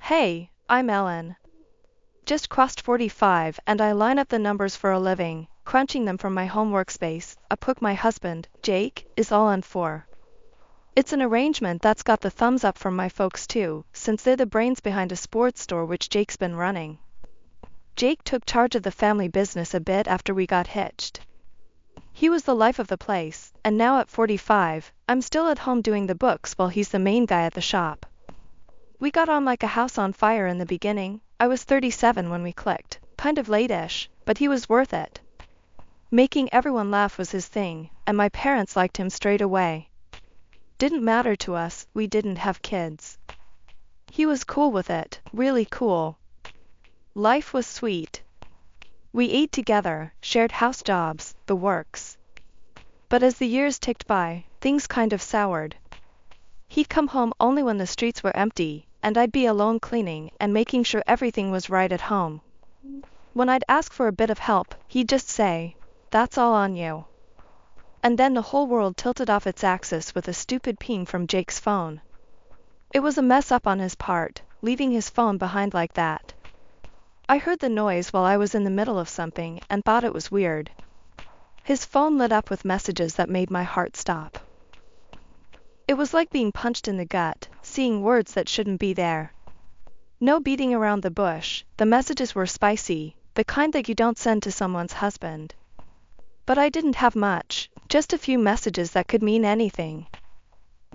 Hey, I'm Ellen. Just crossed 45 and I line up the numbers for a living, crunching them from my home workspace. A book my husband, Jake, is all on for. It's an arrangement that's got the thumbs up from my folks too, since they're the brains behind a sports store which Jake's been running. Jake took charge of the family business a bit after we got hitched. He was the life of the place, and now at 45, I'm still at home doing the books while he's the main guy at the shop. We got on like a house on fire in the beginning. I was 37 when we clicked, kind of late-ish, but he was worth it. Making everyone laugh was his thing, and my parents liked him straight away. Didn't matter to us, we didn't have kids. He was cool with it, really cool. Life was sweet. We ate together, shared house jobs, the works. But as the years ticked by, things kind of soured. He'd come home only when the streets were empty, and I'd be alone cleaning and making sure everything was right at home. When I'd ask for a bit of help, he'd just say, "That's all on you." And then the whole world tilted off its axis with a stupid ping from Jake's phone. It was a mess up on his part, leaving his phone behind like that. I heard the noise while I was in the middle of something and thought it was weird. His phone lit up with messages that made my heart stop. It was like being punched in the gut, seeing words that shouldn't be there. No beating around the bush, the messages were spicy, the kind that you don't send to someone's husband. But I didn't have much, just a few messages that could mean anything.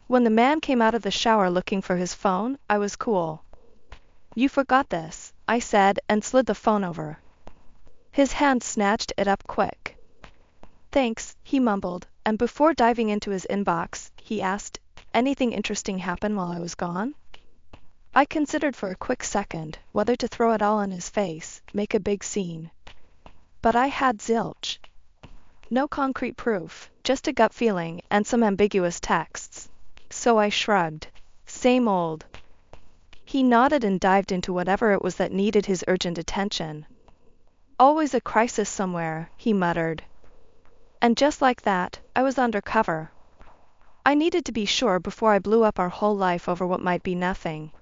When the man came out of the shower looking for his phone, I was cool. "You forgot this," I said and slid the phone over. His hand snatched it up quick. "Thanks," he mumbled, and before diving into his inbox, he asked, "Anything interesting happen while I was gone?" I considered for a quick second whether to throw it all in his face, make a big scene. But I had zilch. No concrete proof, just a gut feeling and some ambiguous texts. So I shrugged. Same old. He nodded and dived into whatever it was that needed his urgent attention. "Always a crisis somewhere," he muttered. And just like that, I was undercover. I needed to be sure before I blew up our whole life over what might be nothing.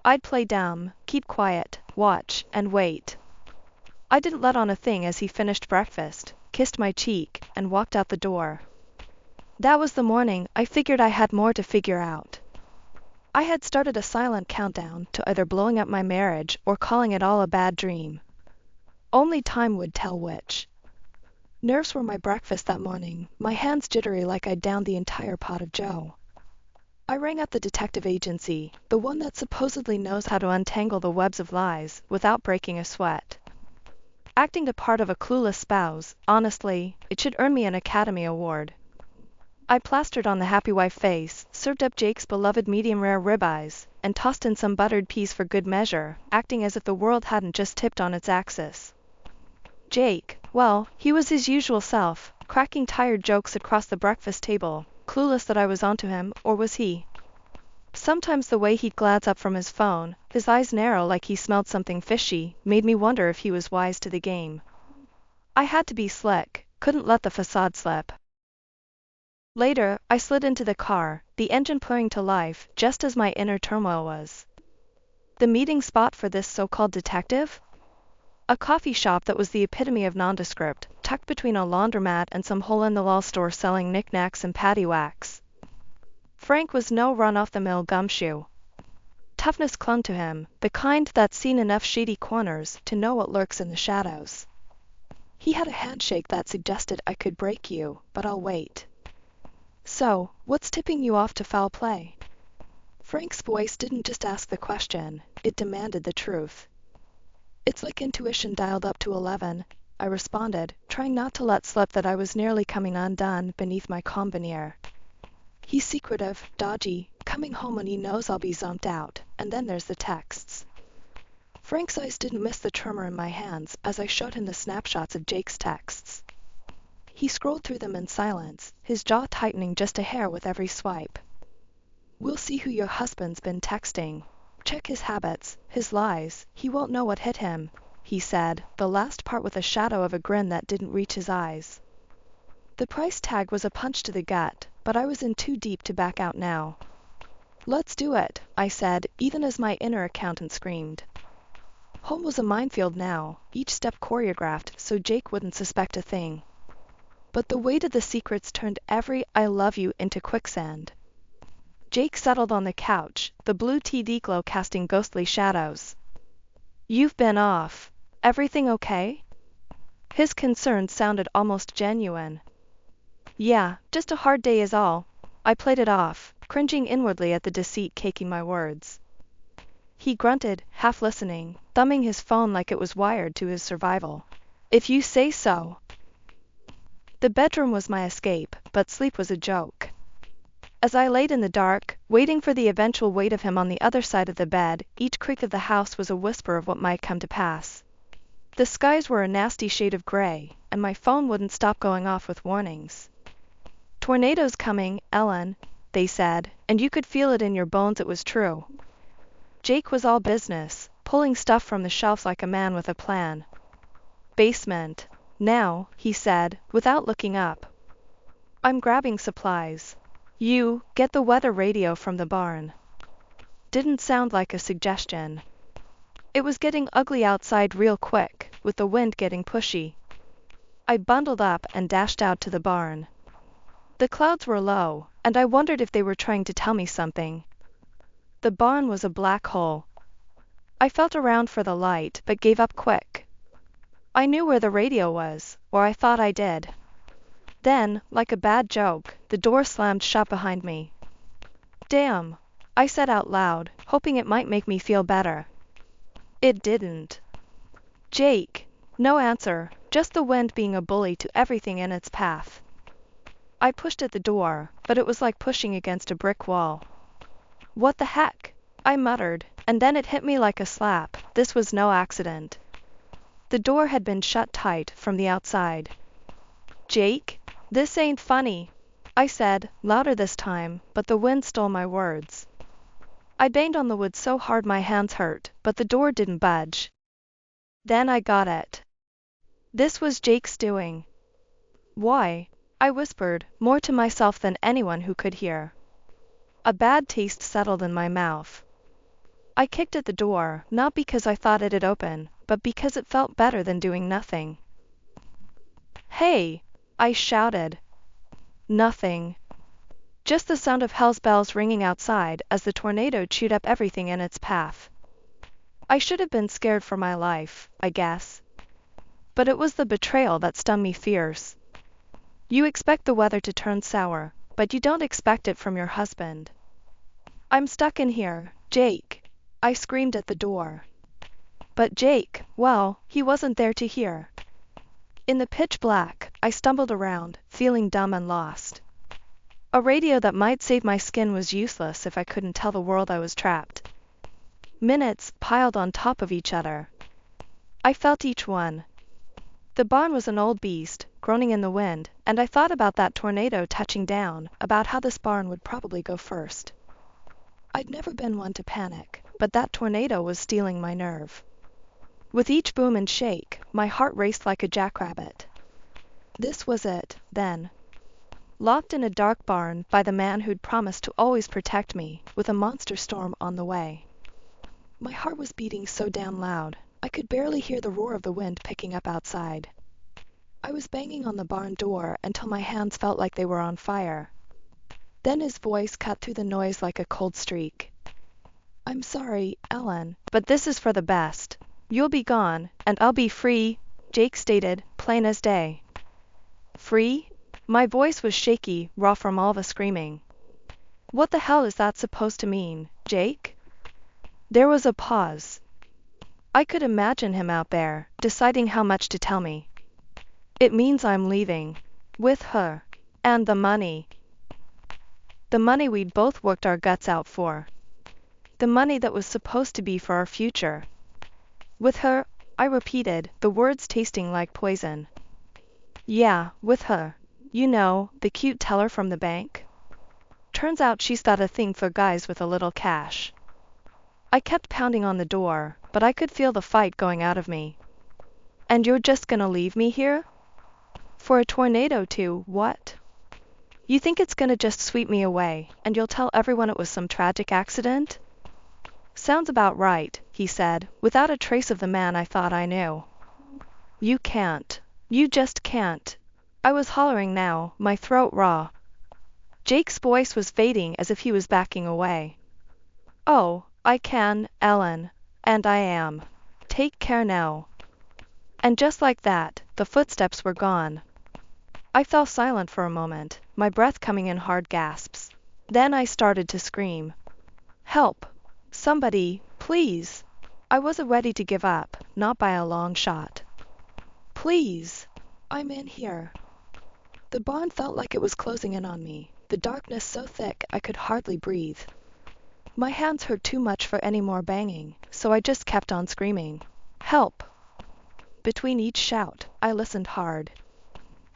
I'd play dumb, keep quiet, watch, and wait. I didn't let on a thing as he finished breakfast, kissed my cheek, and walked out the door. That was the morning I figured I had more to figure out. I had started a silent countdown to either blowing up my marriage or calling it all a bad dream. Only time would tell which. Nerves were my breakfast that morning, my hands jittery like I'd downed the entire pot of joe. I rang up the detective agency, the one that supposedly knows how to untangle the webs of lies without breaking a sweat. Acting the part of a clueless spouse, honestly, it should earn me an Academy Award. I plastered on the happy wife face, served up Jake's beloved medium-rare ribeyes, and tossed in some buttered peas for good measure, acting as if the world hadn't just tipped on its axis. Jake, well, he was his usual self, cracking tired jokes across the breakfast table, clueless that I was onto him, or was he? Sometimes the way he'd glance up from his phone, his eyes narrow like he smelled something fishy, made me wonder if he was wise to the game. I had to be slick, couldn't let the facade slip. Later, I slid into the car, the engine purring to life, just as my inner turmoil was. The meeting spot for this so-called detective? A coffee shop that was the epitome of nondescript, tucked between a laundromat and some hole-in-the-wall store selling knickknacks and paddywhacks. Frank was no run-off-the-mill gumshoe. Toughness clung to him, the kind that's seen enough shady corners to know what lurks in the shadows. He had a handshake that suggested I could break you, but I'll wait. "So, what's tipping you off to foul play?" Frank's voice didn't just ask the question, it demanded the truth. "It's like intuition dialed up to 11, I responded, trying not to let slip that I was nearly coming undone beneath my calm veneer. "He's secretive, dodgy, coming home when he knows I'll be zonked out, and then there's the texts." Frank's eyes didn't miss the tremor in my hands as I showed him the snapshots of Jake's texts. He scrolled through them in silence, his jaw tightening just a hair with every swipe. "We'll see who your husband's been texting. Check his habits, his lies, he won't know what hit him," he said, the last part with a shadow of a grin that didn't reach his eyes. The price tag was a punch to the gut, but I was in too deep to back out now. Let's do it, I said, even as my inner accountant screamed. Home was a minefield now, each step choreographed so Jake wouldn't suspect a thing. But the weight of the secrets turned every "I love you" into quicksand. Jake settled on the couch, the blue TD glow casting ghostly shadows. You've been off. Everything okay? His concern sounded almost genuine. Yeah, just a hard day is all. I played it off, cringing inwardly at the deceit caking my words. He grunted, half listening, thumbing his phone like it was wired to his survival. If you say so. The bedroom was my escape, but sleep was a joke. As I laid in the dark, waiting for the eventual weight of him on the other side of the bed, each creak of the house was a whisper of what might come to pass. The skies were a nasty shade of gray, and my phone wouldn't stop going off with warnings. Tornadoes coming, Ellen, they said, and you could feel it in your bones it was true. Jake was all business, pulling stuff from the shelves like a man with a plan. Basement. Now, he said, without looking up. I'm grabbing supplies. You, get the weather radio from the barn. Didn't sound like a suggestion. It was getting ugly outside real quick, with the wind getting pushy. I bundled up and dashed out to the barn. The clouds were low, and I wondered if they were trying to tell me something. The barn was a black hole. I felt around for the light, but gave up quick. I knew where the radio was, or I thought I did. Then, like a bad joke, the door slammed shut behind me. Damn, I said out loud, hoping it might make me feel better. It didn't. Jake. No answer, just the wind being a bully to everything in its path. I pushed at the door, but it was like pushing against a brick wall. What the heck? I muttered, and then it hit me like a slap. This was no accident. The door had been shut tight from the outside. Jake? This ain't funny, I said, louder this time, but the wind stole my words. I banged on the wood so hard my hands hurt, but the door didn't budge. Then I got it. This was Jake's doing. Why? I whispered, more to myself than anyone who could hear. A bad taste settled in my mouth. I kicked at the door, not because I thought it'd open, but because it felt better than doing nothing. Hey! I shouted. Nothing. Just the sound of hell's bells ringing outside as the tornado chewed up everything in its path. I should have been scared for my life, I guess. But it was the betrayal that stung me fierce. You expect the weather to turn sour, but you don't expect it from your husband. I'm stuck in here, Jake. I screamed at the door. But Jake, well, he wasn't there to hear. In the pitch black, I stumbled around, feeling dumb and lost. A radio that might save my skin was useless if I couldn't tell the world I was trapped. Minutes piled on top of each other. I felt each one. The barn was an old beast, groaning in the wind, and I thought about that tornado touching down, about how this barn would probably go first. I'd never been one to panic, but that tornado was stealing my nerve. With each boom and shake, my heart raced like a jackrabbit. This was it, then. Locked in a dark barn by the man who'd promised to always protect me, with a monster storm on the way. My heart was beating so damn loud, I could barely hear the roar of the wind picking up outside. I was banging on the barn door until my hands felt like they were on fire. Then his voice cut through the noise like a cold streak. I'm sorry, Ellen, but this is for the best. You'll be gone, and I'll be free, Jake stated, plain as day. Free? My voice was shaky, raw from all the screaming. What the hell is that supposed to mean, Jake? There was a pause. I could imagine him out there, deciding how much to tell me. It means I'm leaving. With her. And the money. The money we'd both worked our guts out for. The money that was supposed to be for our future. With her, I repeated, the words tasting like poison. Yeah, with her. You know, the cute teller from the bank? Turns out she's got a thing for guys with a little cash. I kept pounding on the door, but I could feel the fight going out of me. And you're just gonna leave me here? For a tornado to, what? You think it's gonna just sweep me away, and you'll tell everyone it was some tragic accident? Sounds about right, he said, without a trace of the man I thought I knew. You can't. You just can't. I was hollering now, my throat raw. Jake's voice was fading as if he was backing away. Oh, I can, Ellen. And I am. Take care now. And just like that, the footsteps were gone. I fell silent for a moment, my breath coming in hard gasps. Then I started to scream. Help! Somebody, please! I wasn't ready to give up, not by a long shot. Please! I'm in here. The barn felt like it was closing in on me, the darkness so thick I could hardly breathe. My hands hurt too much for any more banging, so I just kept on screaming. Help! Between each shout, I listened hard.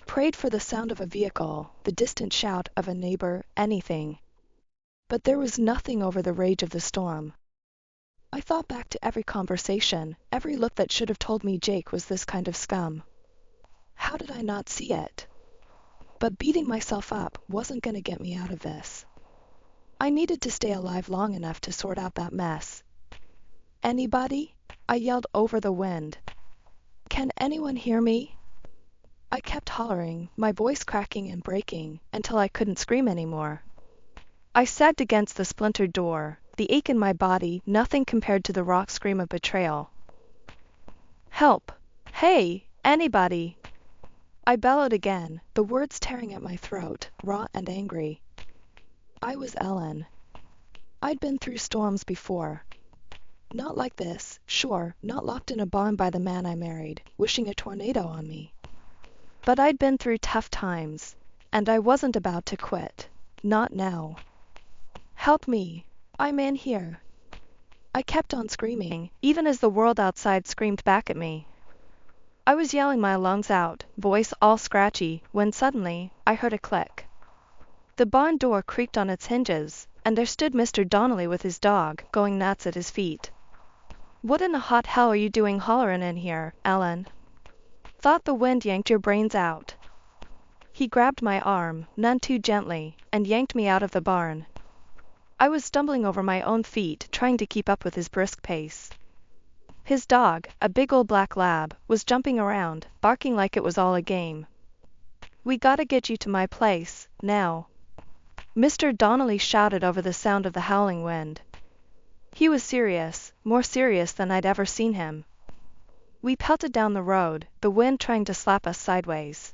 Prayed for the sound of a vehicle, the distant shout of a neighbor, anything. But there was nothing over the rage of the storm. I thought back to every conversation, every look that should have told me Jake was this kind of scum. How did I not see it? But beating myself up wasn't going to get me out of this. I needed to stay alive long enough to sort out that mess. Anybody? I yelled over the wind. Can anyone hear me? I kept hollering, my voice cracking and breaking, until I couldn't scream anymore. I sagged against the splintered door, the ache in my body nothing compared to the raw scream of betrayal. Help! Hey, anybody! I bellowed again, the words tearing at my throat, raw and angry. I was Ellen. I'd been through storms before. Not like this, sure, not locked in a barn by the man I married, wishing a tornado on me. But I'd been through tough times, and I wasn't about to quit. Not now. Help me! I'm in here. I kept on screaming, even as the world outside screamed back at me. I was yelling my lungs out, voice all scratchy, when suddenly, I heard a click. The barn door creaked on its hinges, and there stood Mr. Donnelly with his dog, going nuts at his feet. What in the hot hell are you doing hollerin' in here, Ellen? Thought the wind yanked your brains out. He grabbed my arm, none too gently, and yanked me out of the barn. I was stumbling over my own feet, trying to keep up with his brisk pace. His dog, a big old black lab, was jumping around, barking like it was all a game. We gotta get you to my place, now. Mr. Donnelly shouted over the sound of the howling wind. He was serious, more serious than I'd ever seen him. We pelted down the road, the wind trying to slap us sideways.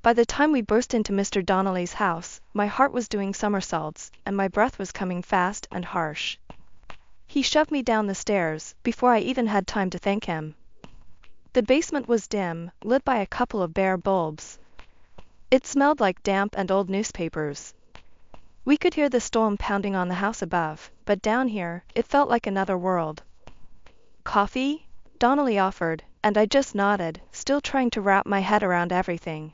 By the time we burst into Mr. Donnelly's house, my heart was doing somersaults, and my breath was coming fast and harsh. He shoved me down the stairs, before I even had time to thank him. The basement was dim, lit by a couple of bare bulbs. It smelled like damp and old newspapers. We could hear the storm pounding on the house above, but down here, it felt like another world. Coffee? Donnelly offered, and I just nodded, still trying to wrap my head around everything.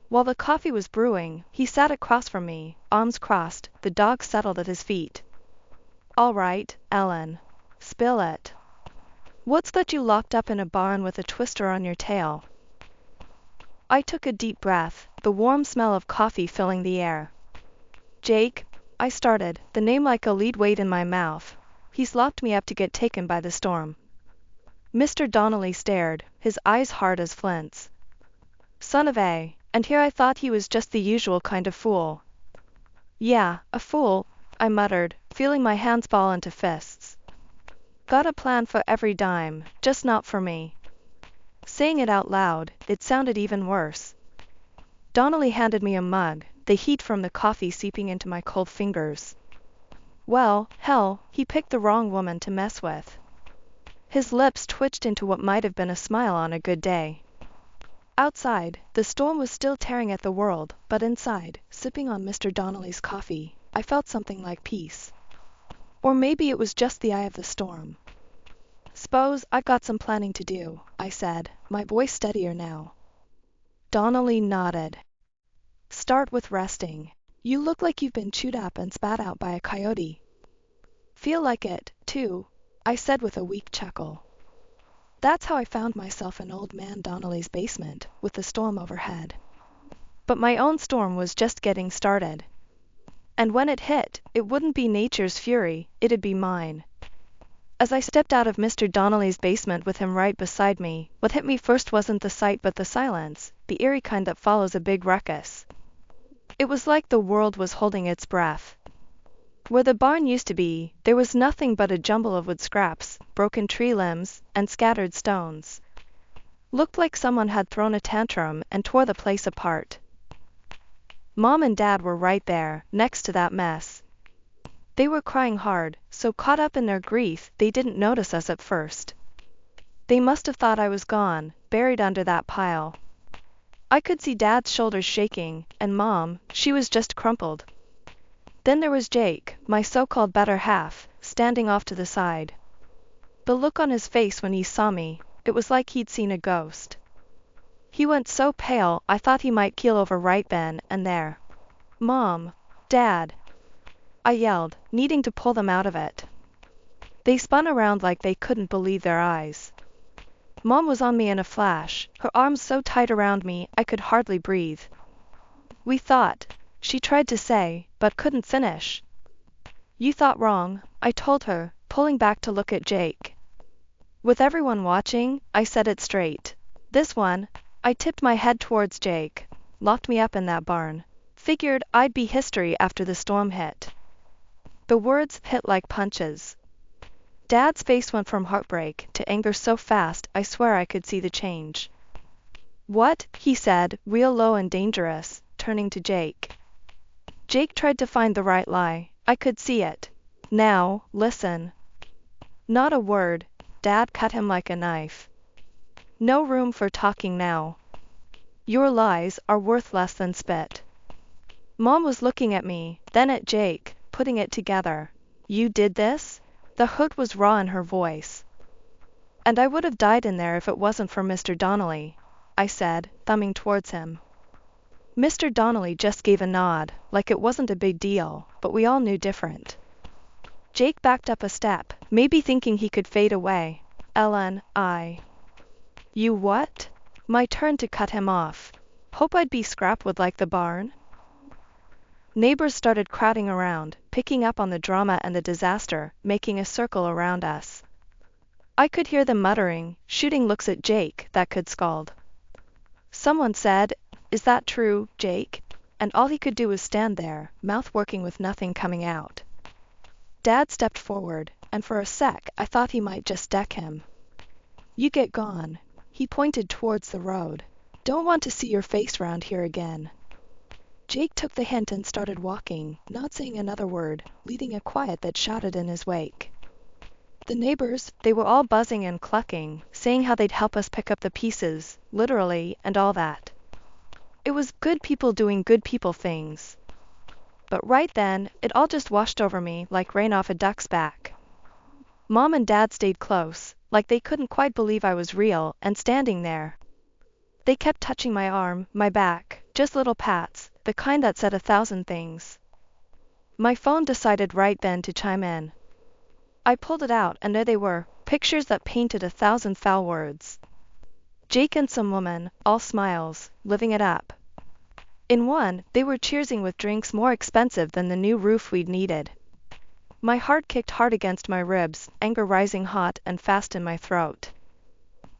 While the coffee was brewing, he sat across from me, arms crossed, the dog settled at his feet. All right, Ellen. Spill it. What's got you locked up in a barn with a twister on your tail? I took a deep breath, the warm smell of coffee filling the air. Jake, I started, the name like a lead weight in my mouth. He's locked me up to get taken by the storm. Mr. Donnelly stared, his eyes hard as flints. Son of a, and here I thought he was just the usual kind of fool. Yeah, a fool, I muttered, feeling my hands fall into fists. Got a plan for every dime, just not for me. Saying it out loud, it sounded even worse. Donnelly handed me a mug, the heat from the coffee seeping into my cold fingers. Well, hell, he picked the wrong woman to mess with. His lips twitched into what might have been a smile on a good day. Outside, the storm was still tearing at the world, but inside, sipping on Mr. Donnelly's coffee, I felt something like peace. Or maybe it was just the eye of the storm. S'pose I've got some planning to do, I said, my voice steadier now. Donnelly nodded. Start with resting. You look like you've been chewed up and spat out by a coyote. Feel like it, too, I said with a weak chuckle. That's how I found myself in old man Donnelly's basement, with the storm overhead. But my own storm was just getting started. And when it hit, it wouldn't be nature's fury, it'd be mine. As I stepped out of Mr. Donnelly's basement with him right beside me, what hit me first wasn't the sight but the silence, the eerie kind that follows a big ruckus. It was like the world was holding its breath. Where the barn used to be, there was nothing but a jumble of wood scraps, broken tree limbs, and scattered stones. Looked like someone had thrown a tantrum and tore the place apart. Mom and Dad were right there, next to that mess. They were crying hard, so caught up in their grief they didn't notice us at first. They must have thought I was gone, buried under that pile. I could see Dad's shoulders shaking, and Mom, she was just crumpled. Then there was Jake, my so-called better half, standing off to the side. The look on his face when he saw me, it was like he'd seen a ghost. He went so pale I thought he might keel over right then and there. "Mom! Dad!" I yelled, needing to pull them out of it. They spun around like they couldn't believe their eyes. Mom was on me in a flash, her arms so tight around me I could hardly breathe. "We thought," she tried to say, but couldn't finish. "You thought wrong," I told her, pulling back to look at Jake. With everyone watching, I said it straight. "This one," I tipped my head towards Jake, "locked me up in that barn. Figured I'd be history after the storm hit." The words hit like punches. Dad's face went from heartbreak to anger so fast I swear I could see the change. "What?" he said, real low and dangerous, turning to Jake. Jake tried to find the right lie, I could see it. "Now, listen." "Not a word," Dad cut him like a knife. "No room for talking now. Your lies are worth less than spit." Mom was looking at me, then at Jake, putting it together. "You did this?" The hurt was raw in her voice. "And I would have died in there if it wasn't for Mr. Donnelly," I said, thumbing towards him. Mr. Donnelly just gave a nod, like it wasn't a big deal, but we all knew different. Jake backed up a step, maybe thinking he could fade away. "Ellen, You what?" My turn to cut him off. "Hope I'd be scrapwood like the barn?" Neighbors started crowding around, picking up on the drama and the disaster, making a circle around us. I could hear them muttering, shooting looks at Jake that could scald. Someone said, "Is that true, Jake?" And all he could do was stand there, mouth working with nothing coming out. Dad stepped forward, and for a sec I thought he might just deck him. "You get gone." He pointed towards the road. "Don't want to see your face round here again." Jake took the hint and started walking, not saying another word, leading a quiet that shouted in his wake. The neighbors, they were all buzzing and clucking, saying how they'd help us pick up the pieces, literally, and all that. It was good people doing good people things. But right then, it all just washed over me like rain off a duck's back. Mom and Dad stayed close, like they couldn't quite believe I was real and standing there. They kept touching my arm, my back, just little pats, the kind that said 1,000 things. My phone decided right then to chime in. I pulled it out and there they were, pictures that painted 1,000 foul words. Jake and some woman, all smiles, living it up. In one, they were cheersing with drinks more expensive than the new roof we'd needed. My heart kicked hard against my ribs, anger rising hot and fast in my throat.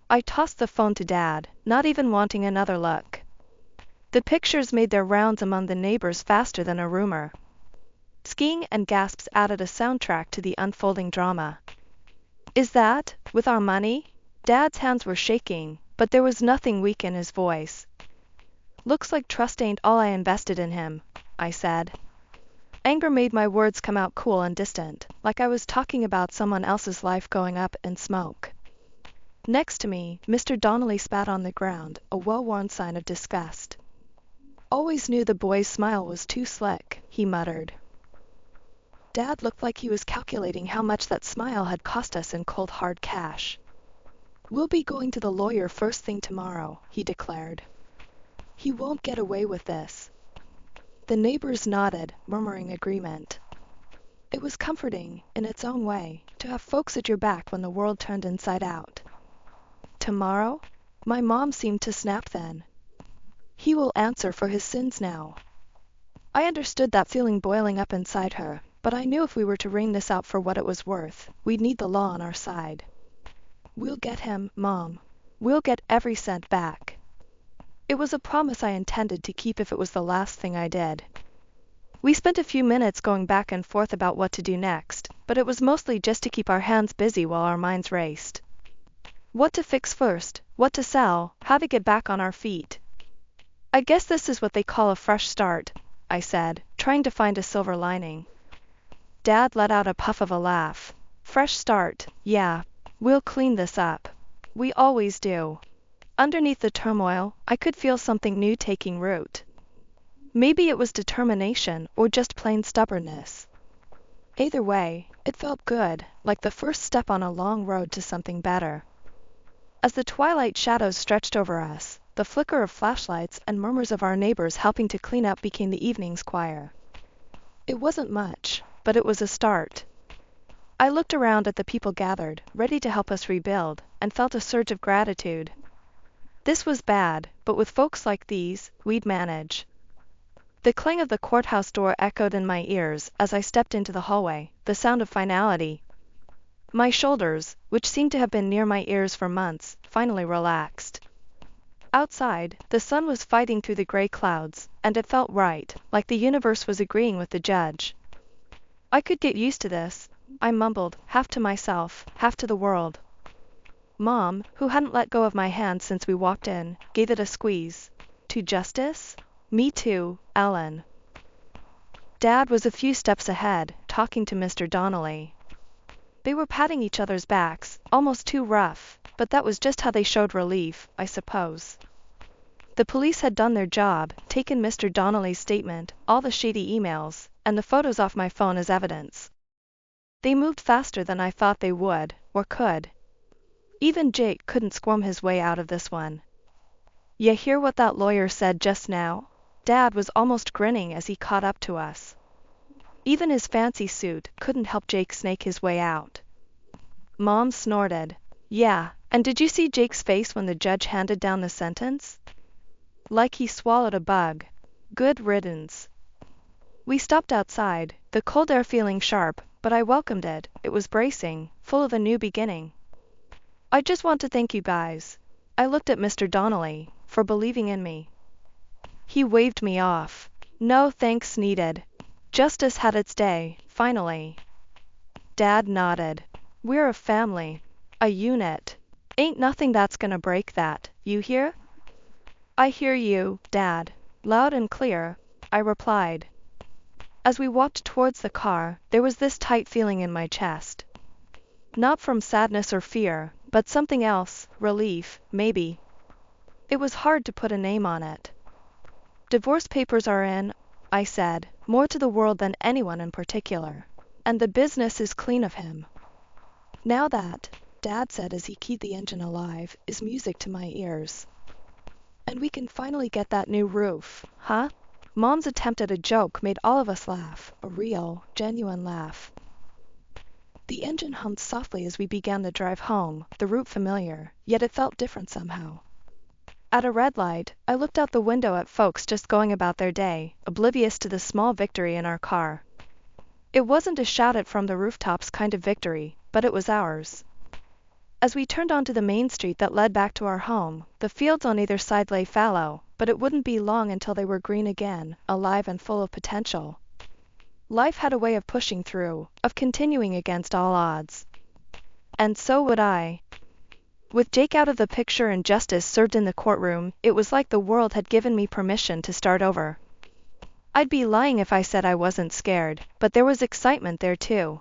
I tossed the phone to Dad, not even wanting another look. The pictures made their rounds among the neighbors faster than a rumor. Skiing and gasps added a soundtrack to the unfolding drama. "Is that, with our money?" Dad's hands were shaking, but there was nothing weak in his voice. "Looks like trust ain't all I invested in him," I said. Anger made my words come out cool and distant, like I was talking about someone else's life going up in smoke. Next to me, Mr. Donnelly spat on the ground, a well-worn sign of disgust. "Always knew the boy's smile was too slick," he muttered. Dad looked like he was calculating how much that smile had cost us in cold hard cash. "We'll be going to the lawyer first thing tomorrow," he declared. "He won't get away with this." The neighbors nodded, murmuring agreement. It was comforting, in its own way, to have folks at your back when the world turned inside out. "Tomorrow?" My mom seemed to snap then. He will answer for his sins now. I understood that feeling boiling up inside her, but I knew if we were to wring this out for what it was worth, we'd need the law on our side. We'll get him, Mom. We'll get every cent back. It was a promise I intended to keep if it was the last thing I did. We spent a few minutes going back and forth about what to do next, but it was mostly just to keep our hands busy while our minds raced. What to fix first, what to sell, how to get back on our feet. I guess this is what they call a fresh start, I said, trying to find a silver lining. Dad let out a puff of a laugh. Fresh start, yeah. We'll clean this up. We always do. Underneath the turmoil, I could feel something new taking root. Maybe it was determination or just plain stubbornness. Either way, it felt good, like the first step on a long road to something better. As the twilight shadows stretched over us, the flicker of flashlights and murmurs of our neighbors helping to clean up became the evening's choir. It wasn't much, but it was a start. I looked around at the people gathered, ready to help us rebuild, and felt a surge of gratitude. This was bad, but with folks like these, we'd manage. The clang of the courthouse door echoed in my ears as I stepped into the hallway, the sound of finality. My shoulders, which seemed to have been near my ears for months, finally relaxed. Outside, the sun was fighting through the gray clouds, and it felt right, like the universe was agreeing with the judge. I could get used to this, I mumbled, half to myself, half to the world. Mom, who hadn't let go of my hand since we walked in, gave it a squeeze. To justice? Me too, Ellen. Dad was a few steps ahead, talking to Mr. Donnelly. They were patting each other's backs, almost too rough, but that was just how they showed relief, I suppose. The police had done their job, taken Mr. Donnelly's statement, all the shady emails, and the photos off my phone as evidence. They moved faster than I thought they would, or could. Even Jake couldn't squirm his way out of this one. "Ya hear what that lawyer said just now?" Dad was almost grinning as he caught up to us. Even his fancy suit couldn't help Jake snake his way out. Mom snorted. "Yeah, and did you see Jake's face when the judge handed down the sentence? Like he swallowed a bug. Good riddance." We stopped outside, the cold air feeling sharp, but I welcomed it. It was bracing, full of a new beginning. "I just want to thank you guys." I looked at Mr. Donnelly, for believing in me. He waved me off. "No thanks needed. Justice had its day, finally." Dad nodded. "We're a family. A unit. Ain't nothing that's gonna break that, you hear?" "I hear you, Dad. Loud and clear," I replied. As we walked towards the car, there was this tight feeling in my chest. Not from sadness or fear, but something else, relief, maybe. It was hard to put a name on it. "Divorce papers are in," I said, more to the world than anyone in particular. "And the business is clean of him." Now that, Dad said as he keyed the engine alive, is music to my ears. "And we can finally get that new roof, huh?" Mom's attempt at a joke made all of us laugh, a real, genuine laugh. The engine hummed softly as we began the drive home, the route familiar, yet it felt different somehow. At a red light, I looked out the window at folks just going about their day, oblivious to the small victory in our car. It wasn't a shout it from the rooftops kind of victory, but it was ours. As we turned onto the main street that led back to our home, the fields on either side lay fallow, but it wouldn't be long until they were green again, alive and full of potential. Life had a way of pushing through, of continuing against all odds. And so would I. With Jake out of the picture and justice served in the courtroom, it was like the world had given me permission to start over. I'd be lying if I said I wasn't scared, but there was excitement there too.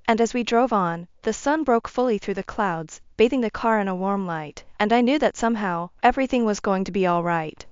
And as we drove on, the sun broke fully through the clouds, bathing the car in a warm light, and I knew that somehow, everything was going to be all right.